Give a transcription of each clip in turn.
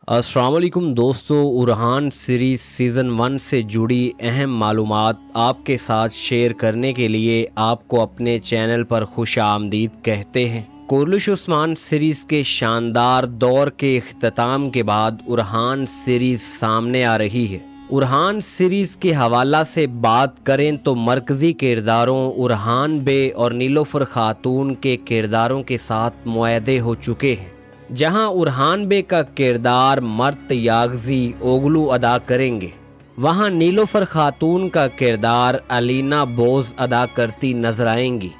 अस्सलाम वालेकुम दोस्तों, उरहान सीरीज़ सीज़न 1 से जुड़ी अहम मालूमात आपके साथ शेयर करने के लिए आपको अपने चैनल पर खुश आमदीद कहते हैं। कुरलिश उस्मान सीरीज़ के शानदार दौर के इख्तिताम के बाद उरहान सीरीज़ सामने आ रही है। उरहान सीरीज़ के हवाला से बात करें तो मरकज़ी किरदारों उरहान बे और नीलोफर खातून के किरदारों के साथ मुआहदे हो चुके हैं। जहां उरहान बे का किरदार मर्त यागजी ओगलू अदा करेंगे, वहां नीलोफर खातून का किरदार अलीना बोज अदा करती नजर आएंगी।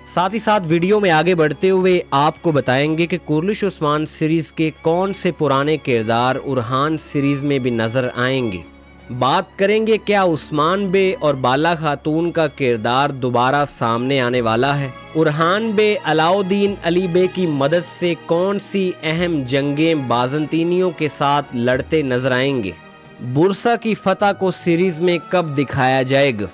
साथ ही साथ वीडियो में आगे बढ़ते हुए आपको बताएंगे कि कुरलिश उस्मान सीरीज़ के कौन से पुराने किरदार उरहान सीरीज़ में भी नज़र आएंगे। बात करेंगे क्या उस्मान बे और बाला खातून का किरदार दोबारा सामने आने वाला है। उरहान बे अलाउद्दीन अली बे की मदद से कौन सी अहम जंगें बाज़ंतीनियों के साथ लड़ते नजर आएंगे। बुरसा की फतह को सीरीज़ में कब दिखाया जाएगा।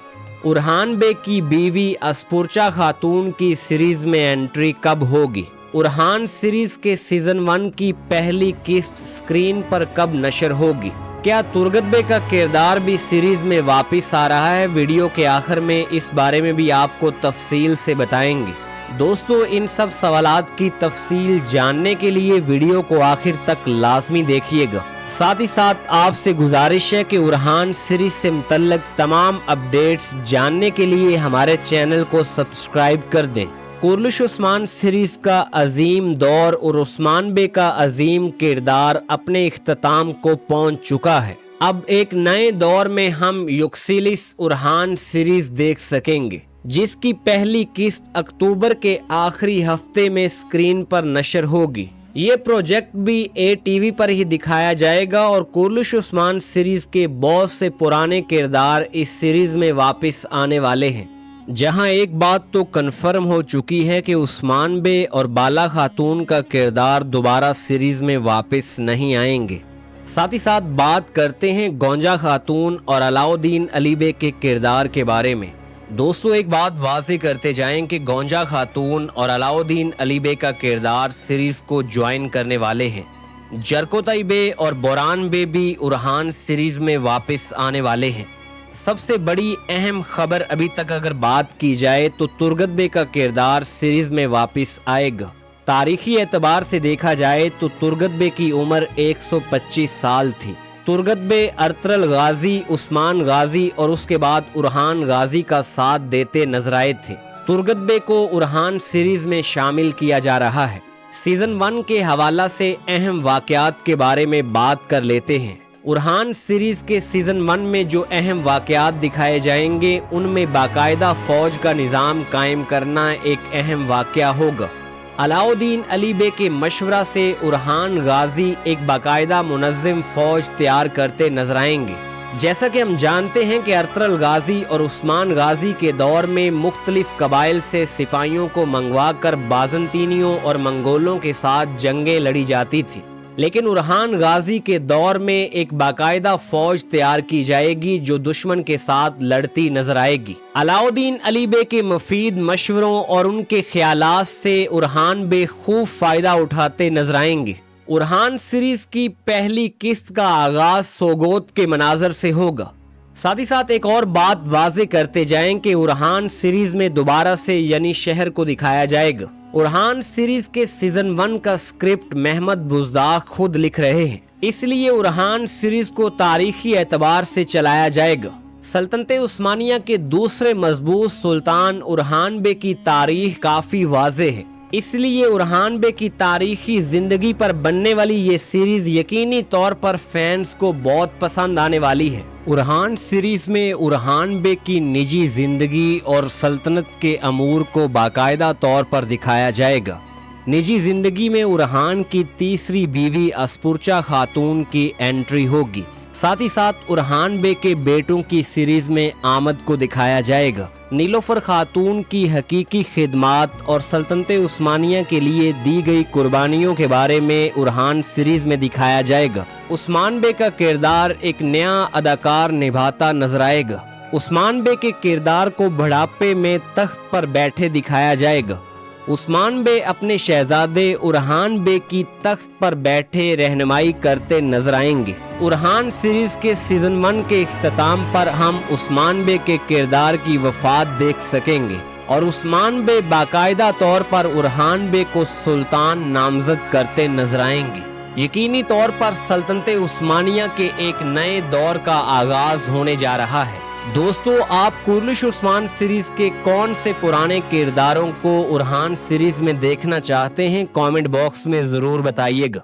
उरहान बे की बीवी अस्पुरचा खातून की सीरीज़ में एंट्री कब होगी। उरहान सीरीज़ के सीज़न 1 की पहली किस्त स्क्रीन पर कब नशर होगी। क्या तुर्गत बे का किरदार भी सीरीज में वापस आ रहा है। वीडियो के आखिर में इस बारे में भी आपको तफसील से बताएंगे। दोस्तों, इन सब सवालात की तफसील जानने के लिए वीडियो को आखिर तक लाजमी देखिएगा। साथ ही साथ आपसे गुजारिश है कि उरहान सीरीज से मुतल्लिक तमाम अपडेट्स जानने के लिए हमारे चैनल को सब्सक्राइब कर दें। कुरलिश उस्मान सीरीज का अजीम दौर और उस्मान बे का अजीम किरदार अपने इख्तिताम को पहुंच चुका है। अब एक नए दौर में हम युक्सिलिस उरहान सीरीज देख सकेंगे, जिसकी पहली किस्त अक्टूबर के आखिरी हफ्ते में स्क्रीन पर नशर होगी। ये प्रोजेक्ट भी ATV पर ही दिखाया जाएगा और कुरलिश उस्मान सीरीज के बहुत से पुराने किरदार इस सीरीज में वापस आने वाले हैं। जहां एक बात तो कन्फर्म हो चुकी है कि उस्मान बे और बाला खातून का किरदार दोबारा सीरीज में वापस नहीं आएंगे। साथ ही साथ बात करते हैं गौंजा खातून और अलाउद्दीन अली बे के किरदार के बारे में। दोस्तों, एक बात वाज़ेह करते जाएं कि गौंजा खातून और अलाउद्दीन अली बे का किरदार सीरीज को ज्वाइन करने वाले हैं। जरकोताई बे और बोरान बे भी उरहान सीरीज में वापस आने वाले हैं। सबसे बड़ी अहम खबर अभी तक अगर बात की जाए तो तुर्गत बे का किरदार सीरीज में वापस आएगा। तारीखी एतबार से देखा जाए तो तुर्गत बे की उम्र 125 साल थी। तुर्गत बे अर्तरल गाजी, उस्मान गाजी और उसके बाद उरहान गाजी का साथ देते नजर आए थे। तुर्गत बे को उरहान सीरीज में शामिल किया जा रहा है। सीजन 1 के हवाला से अहम वाकयात के बारे में बात कर लेते हैं। उरहान सीरीज के सीजन 1 में जो अहम वाकयात दिखाए जाएंगे, उनमें बाकायदा फौज का निज़ाम कायम करना एक अहम वाकया होगा। अलाउद्दीन अली बे के मशवरा से उरहान गाजी एक बाकायदा मुनज़्ज़म फौज तैयार करते नजर आएंगे। जैसा कि हम जानते हैं कि अर्तरल गाजी और उस्मान गाजी के दौर में मुख्तलिफ कबाइल से सिपाहियों को मंगवा कर बाज़ंतीनियों और मंगोलों के साथ जंगें लड़ी जाती थी, लेकिन उरहान गाजी के दौर में एक बाकायदा फौज तैयार की जाएगी जो दुश्मन के साथ लड़ती नजर आएगी। अलाउद्दीन अली बे के मुफीद मशवरों और उनके ख्यालात से उरहान बे खूब फायदा उठाते नजर आएंगे। उरहान सीरीज की पहली किस्त का आगाज सोगोत के मनाजर से होगा। साथ ही साथ एक और बात वाज़ेह करते जाएं कि उरहान सीरीज में दोबारा से यानी शहर को दिखाया जाएगा। उरहान सीरीज के सीजन 1 का स्क्रिप्ट महमद बुज़दाग खुद लिख रहे हैं, इसलिए उरहान सीरीज को तारीखी एतबार से चलाया जाएगा। सल्तनते उस्मानिया के दूसरे मजबूत सुल्तान उरहान बे की तारीख काफी वाज़ेह है, इसलिए उरहान बे की तारीखी जिंदगी पर बनने वाली ये सीरीज यकीनी तौर पर फैंस को बहुत पसंद आने वाली है। उरहान सीरीज में उरहान बे की निजी जिंदगी और सल्तनत के अमूर को बाकायदा तौर पर दिखाया जाएगा। निजी जिंदगी में उरहान की तीसरी बीवी अस्पुरचा खातून की एंट्री होगी। साथ ही साथ उरहान बे के बेटों की सीरीज में आमद को दिखाया जाएगा। नीलोफर खातून की हकीकी खिदमात और सल्तनते उस्मानिया के लिए दी गई कुर्बानियों के बारे में उरहान सीरीज में दिखाया जाएगा। उस्मान बे का किरदार एक नया अदाकार निभाता नजर आएगा। उस्मान बे के किरदार को बुढ़ापे में तख्त पर बैठे दिखाया जाएगा। عثمان بے اپنے شہزادے ارحان بے کی تخت پر بیٹھے رہنمائی کرتے نظر آئیں گے۔ ارحان سیریز کے سیزن 1 کے اختتام پر ہم عثمان بے کے کردار کی وفات دیکھ سکیں گے اور عثمان بے باقاعدہ طور پر ارحان بے کو سلطان نامزد کرتے نظر آئیں گے۔ یقینی طور پر سلطنت عثمانیہ کے ایک نئے دور کا آغاز ہونے جا رہا ہے۔ دوستو، آپ کورلش عثمان سیریز کے کون سے پرانے کرداروں کو ارحان سیریز میں دیکھنا چاہتے ہیں؟ کامنٹ باکس میں ضرور بتائیے گا۔